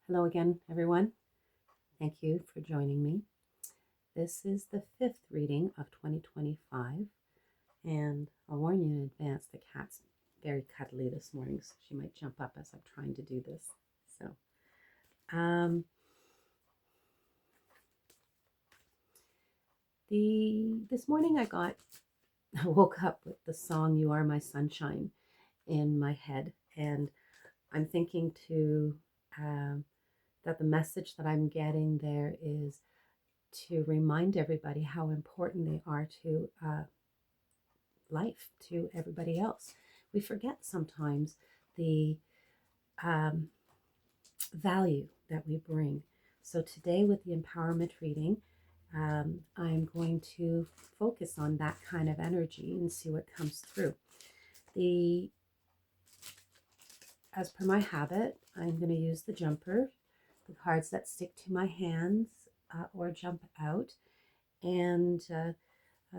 Hello again, everyone. Thank you for joining me. This is the fifth reading of 2025, and I'll warn you in advance the cat's very cuddly this morning, so she might jump up as I'm trying to do this. So, um, this morning I woke up with the song "You Are My Sunshine" in my head, and I'm thinking that the message that I'm getting there is to remind everybody how important they are to life, to everybody else. We forget sometimes the um, value that we bring. So today, with the empowerment reading, I'm going to focus on that kind of energy and see what comes through. The As per my habit, I'm going to use the jumper, the cards that stick to my hands or jump out, and I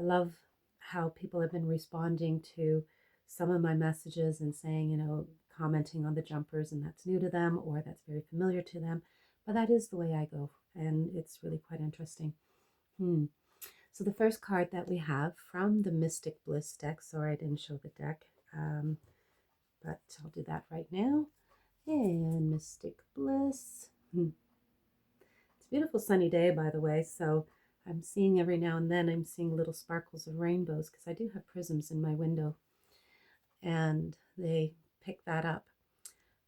love how people have been responding to some of my messages and saying, commenting on the jumpers, and that's new to them or that's very familiar to them. But that is the way I go, and it's really quite interesting. So the first card that we have from the Mystic Bliss deck, sorry I didn't show the deck, but I'll do that right now. And Mystic Bliss. It's a beautiful sunny day, by the way, so I'm seeing every now and then, I'm seeing little sparkles of rainbows because I do have prisms in my window and they pick that up.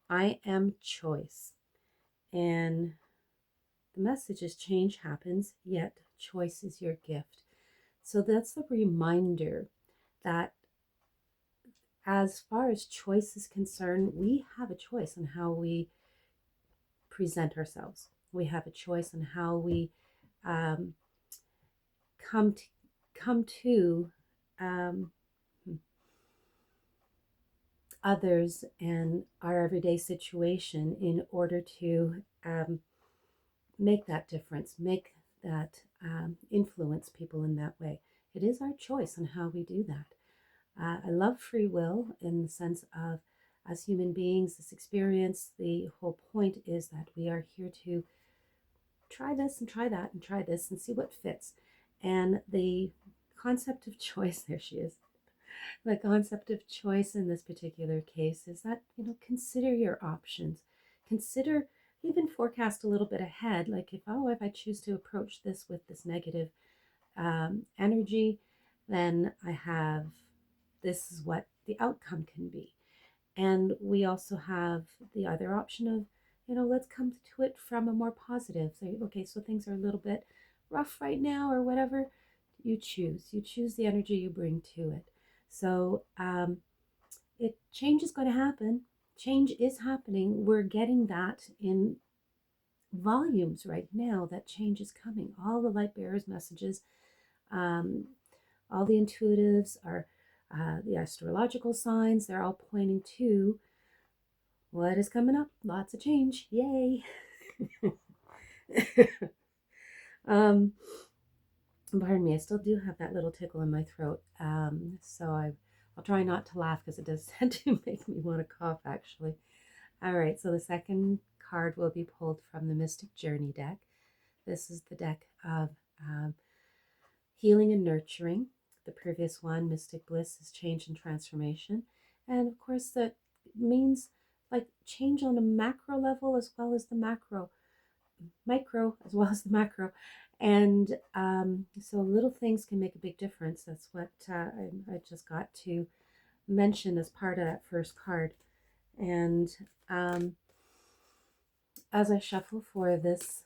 I am choice. And the message is change happens, yet choice is your gift. So that's a reminder that as far as choice is concerned, we have a choice on how we present ourselves. We have a choice on how we um, come to, come to um, others and our everyday situation in order to make that difference, make that influence people in that way. It is our choice on how we do that. I love free will in the sense of, as human beings, this experience, the whole point is that we are here to try this and try that and try this and see what fits. And the concept of choice, there she is, the concept of choice in this particular case is that, consider your options. Consider, even forecast a little bit ahead, like if I choose to approach this with this negative energy, then I have, this is what the outcome can be. And we also have the other option of, let's come to it from a more positive. Say, okay, so things are a little bit rough right now or whatever. You choose the energy you bring to it. So change is going to happen. Change is happening. We're getting that in volumes right now. That change is coming. All the light bearers messages, um, all the intuitives are the astrological signs. They're all pointing to what is coming up. Lots of change. Yay! um, Pardon me, I still do have that little tickle in my throat. I'll try not to laugh because it does tend to make me want to cough, actually. All right, so the second card will be pulled from the Mystic Journey deck. This is the deck of healing and nurturing. The previous one, Mystic Bliss, is change and transformation. And of course, that means like change on a macro level as well as the micro as well as the macro. And so little things can make a big difference. That's what I just got to mention as part of that first card. And as I shuffle for this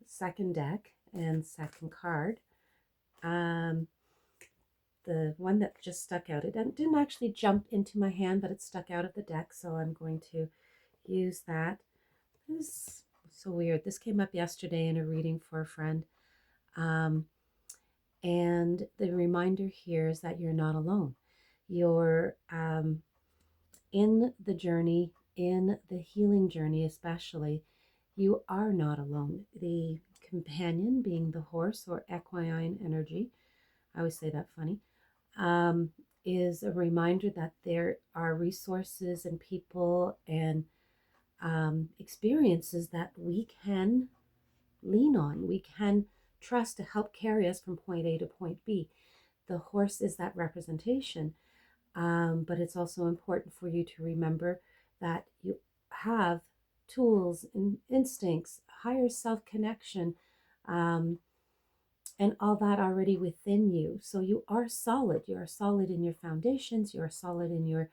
second deck and second card, the one that just stuck out, it didn't actually jump into my hand, but it stuck out of the deck, so I'm going to use that. This is so weird. This came up yesterday in a reading for a friend. And the reminder here is that you're not alone. You're in the journey, in the healing journey especially, you are not alone. The companion, being the horse or equine energy, I always say that funny, is a reminder that there are resources and people and experiences that we can lean on, we can trust to help carry us from point A to point B. The horse is that representation, but it's also important for you to remember that you have tools and instincts, higher self connection, um, and all that already within you. So you are solid. You are solid in your foundations. You are solid in your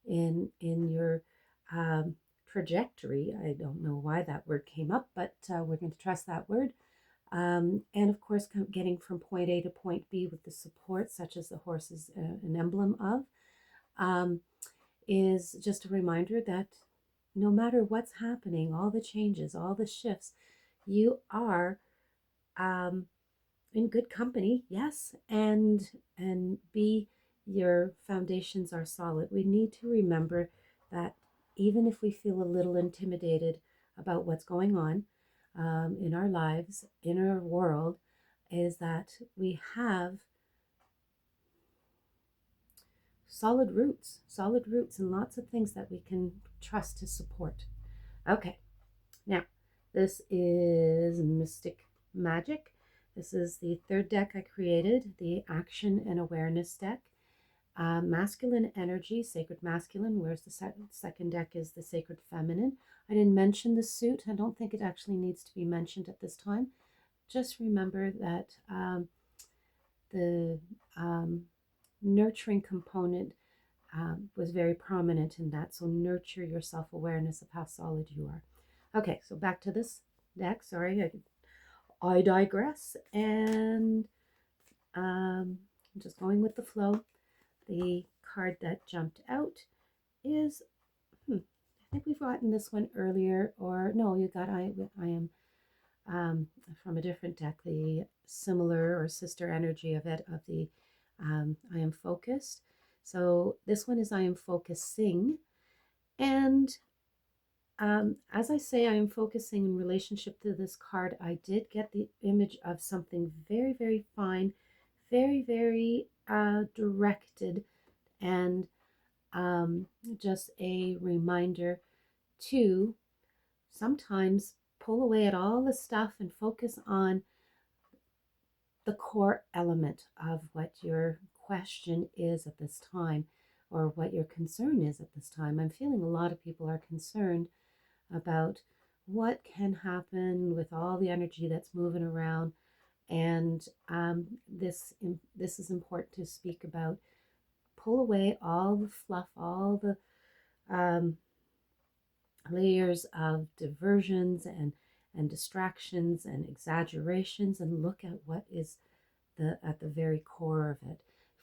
in your um, trajectory. I don't know why that word came up, but we're going to trust that word. And of course, getting from point A to point B with the support, such as the horse is an emblem of, um, is just a reminder that no matter what's happening, all the changes, all the shifts, you are um, in good company, yes, and B, your foundations are solid. We need to remember that even if we feel a little intimidated about what's going on in our lives, in our world, is that we have solid roots, and lots of things that we can trust to support. Okay, now this is Mystic Magic. This is the third deck I created, the Action and Awareness deck. Masculine Energy, Sacred Masculine, whereas the second deck is the Sacred Feminine. I didn't mention the suit. I don't think it actually needs to be mentioned at this time. Just remember that the nurturing component was very prominent in that. So nurture your self-awareness of how solid you are. Okay, so back to this deck. Sorry, I digress. And just going with the flow. The card that jumped out is, I think we've gotten this one earlier, or no, you got I am from a different deck, the similar or sister energy of it, of the I am focused. So this one is I am focusing. And as I say, I am focusing in relationship to this card. I did get the image of something very, very fine, very, very directed, and just a reminder to sometimes pull away at all the stuff and focus on the core element of what your question is at this time, or what your concern is at this time. I'm feeling a lot of people are concerned about what can happen with all the energy that's moving around, and this is important to speak about. Pull away all the fluff, all the um, layers of diversions and distractions and exaggerations, and look at what is at the very core of it,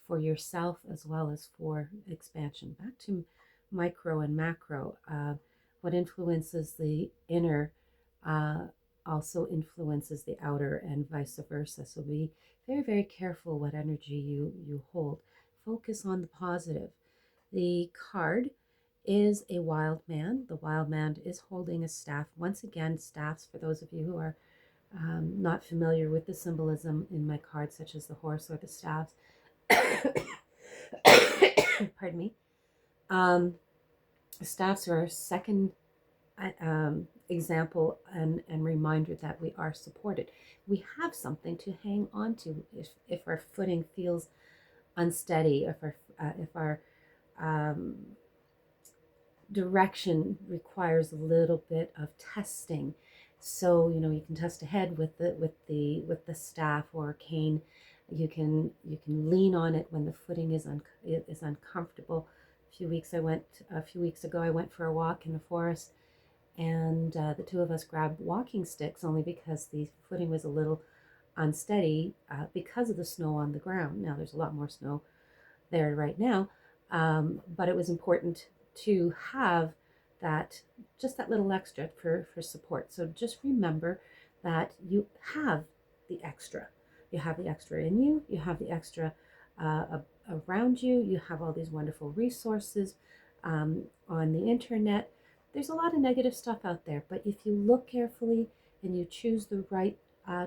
for yourself as well as for expansion. Back to micro and macro. What influences the inner uh, also influences the outer, and vice versa. So be very, very careful what energy you hold. Focus on the positive. The card is a wild man. The wild man is holding a staff. Once again, staffs, for those of you who are not familiar with the symbolism in my cards, such as the horse or the staffs, pardon me, staffs are a second example and reminder that we are supported. We have something to hang on to if our footing feels unsteady, if our um, direction requires a little bit of testing. So you can test ahead with the staff or a cane. You can lean on it when the footing is uncomfortable. A few weeks ago I went for a walk in the forest, and the two of us grabbed walking sticks, only because the footing was a little unsteady because of the snow on the ground. Now there's a lot more snow there right now, but it was important to have that little extra for support. So just remember that you have the extra. You have the extra in you. You have the extra around you. You have all these wonderful resources on the internet. There's a lot of negative stuff out there, but if you look carefully and you choose the right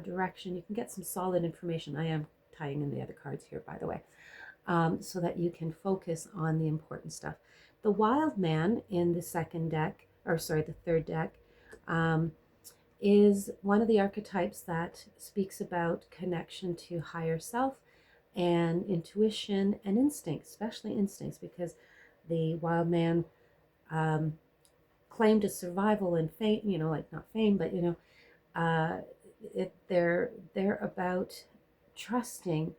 direction, you can get some solid information. I am tying in the other cards here, by the way, so that you can focus on the important stuff. The wild man in the second deck, or sorry, the third deck, um, is one of the archetypes that speaks about connection to higher self and intuition and instinct, especially instincts, because the wild man um, claimed a survival and fame, like not fame, but uh, they're about trusting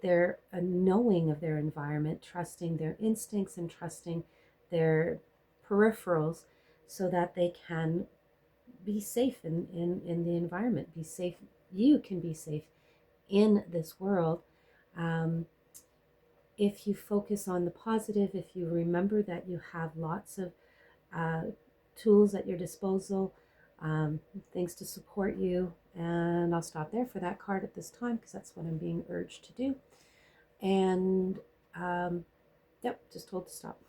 their a knowing of their environment, trusting their instincts and trusting their peripherals so that they can be safe in the environment, be safe. You can be safe in this world. Um, if you focus on the positive, if you remember that you have lots of uh, tools at your disposal, things to support you. And I'll stop there for that card at this time because that's what I'm being urged to do. And yep, just told to stop.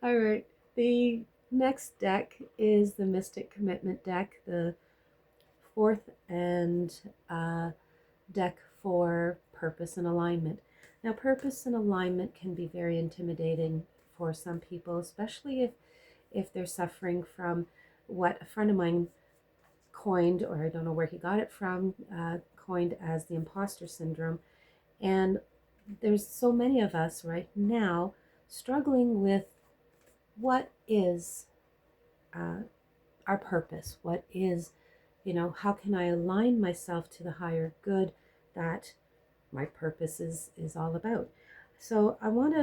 All right. The next deck is the Mystic Commitment deck, the fourth and deck for purpose and alignment. Now, purpose and alignment can be very intimidating for some people, especially if they're suffering from what a friend of mine coined, or I don't know where he got it from, coined as the imposter syndrome. And there's so many of us right now struggling with what is uh, our purpose? What is, how can I align myself to the higher good that my purpose is all about? So I want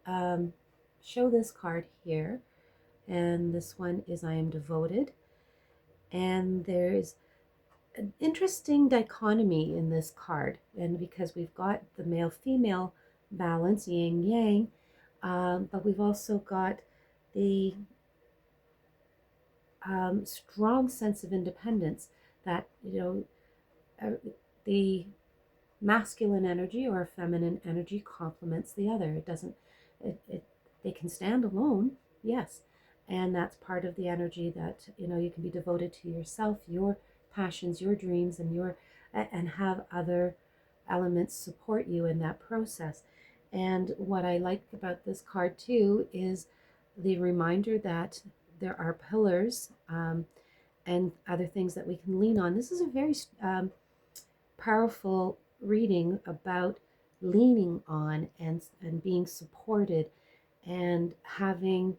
to show this card here. And this one is I am devoted. And there's an interesting dichotomy in this card. And because we've got the male female balance, yin yang, but we've also got the strong sense of independence that, the masculine energy or feminine energy complements the other. It doesn't, they can stand alone, yes. And that's part of the energy that, you can be devoted to yourself, your passions, your dreams, and have other elements support you in that process. And what I like about this card too is the reminder that there are pillars and other things that we can lean on. This is a very powerful reading about leaning on and being supported and having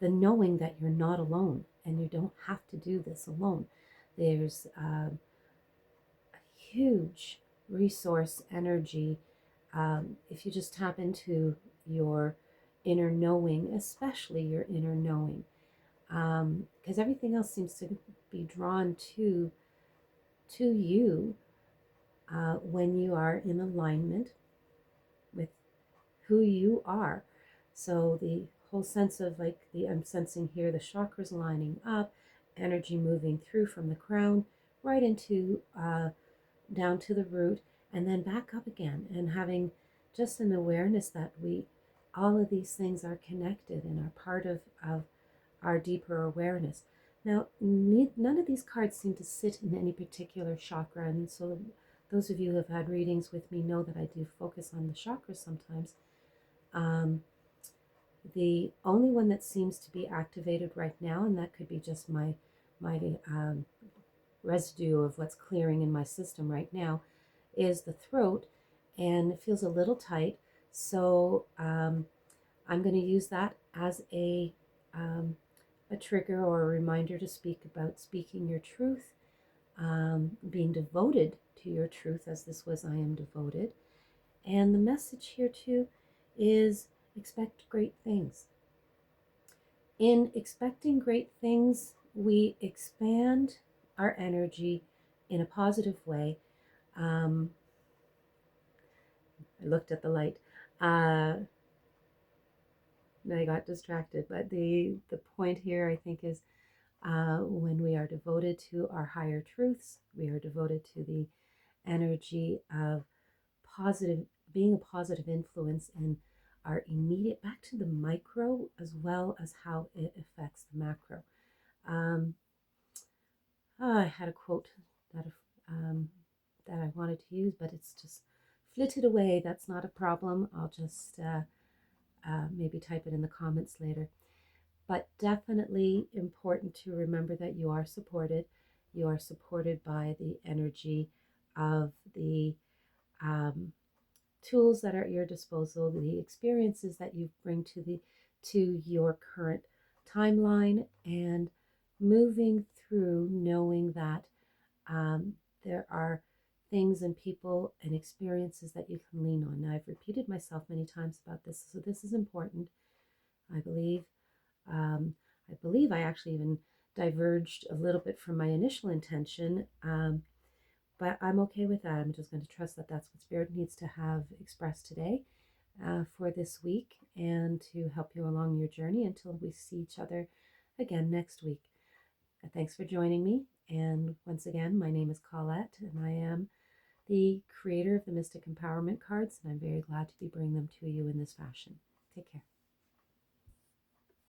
the knowing that you're not alone and you don't have to do this alone. There's a huge resource energy if you just tap into your inner knowing, especially your inner knowing, because everything else seems to be drawn to you when you are in alignment with who you are. So the whole sense of I'm sensing here the chakras lining up, energy moving through from the crown right into down to the root and then back up again, and having just an awareness that all of these things are connected and are part of our deeper awareness. Now, none of these cards seem to sit in any particular chakra, and so those of you who have had readings with me know that I do focus on the chakras sometimes. The only one that seems to be activated right now, and that could be just my residue of what's clearing in my system right now, is the throat, and it feels a little tight. So I'm going to use that as a trigger or a reminder to speak about speaking your truth, being devoted to your truth, as this was I am devoted. And the message here too is expect great things. In expecting great things, we expand our energy in a positive way. I looked at the light. And I got distracted. But the point here, I think, is when we are devoted to our higher truths, we are devoted to the energy of positive, being a positive influence in our immediate, back to the micro as well as how it affects the macro. I had a quote that I wanted to use, but it's just flitted away. That's not a problem. I'll just maybe type it in the comments later. But definitely important to remember that you are supported. You are supported by the energy of the um, tools that are at your disposal, the experiences that you bring to your current timeline, and moving through knowing that there are things and people and experiences that you can lean on. Now, I've repeated myself many times about this, so this is important. I believe. Um, I believe I actually even diverged a little bit from my initial intention, but I'm okay with that. I'm just going to trust that that's what Spirit needs to have expressed today for this week and to help you along your journey until we see each other again next week. Thanks for joining me. And once again, my name is Colette, and I am the creator of the Mystic Empowerment cards, and I'm very glad to be bringing them to you in this fashion. Take care.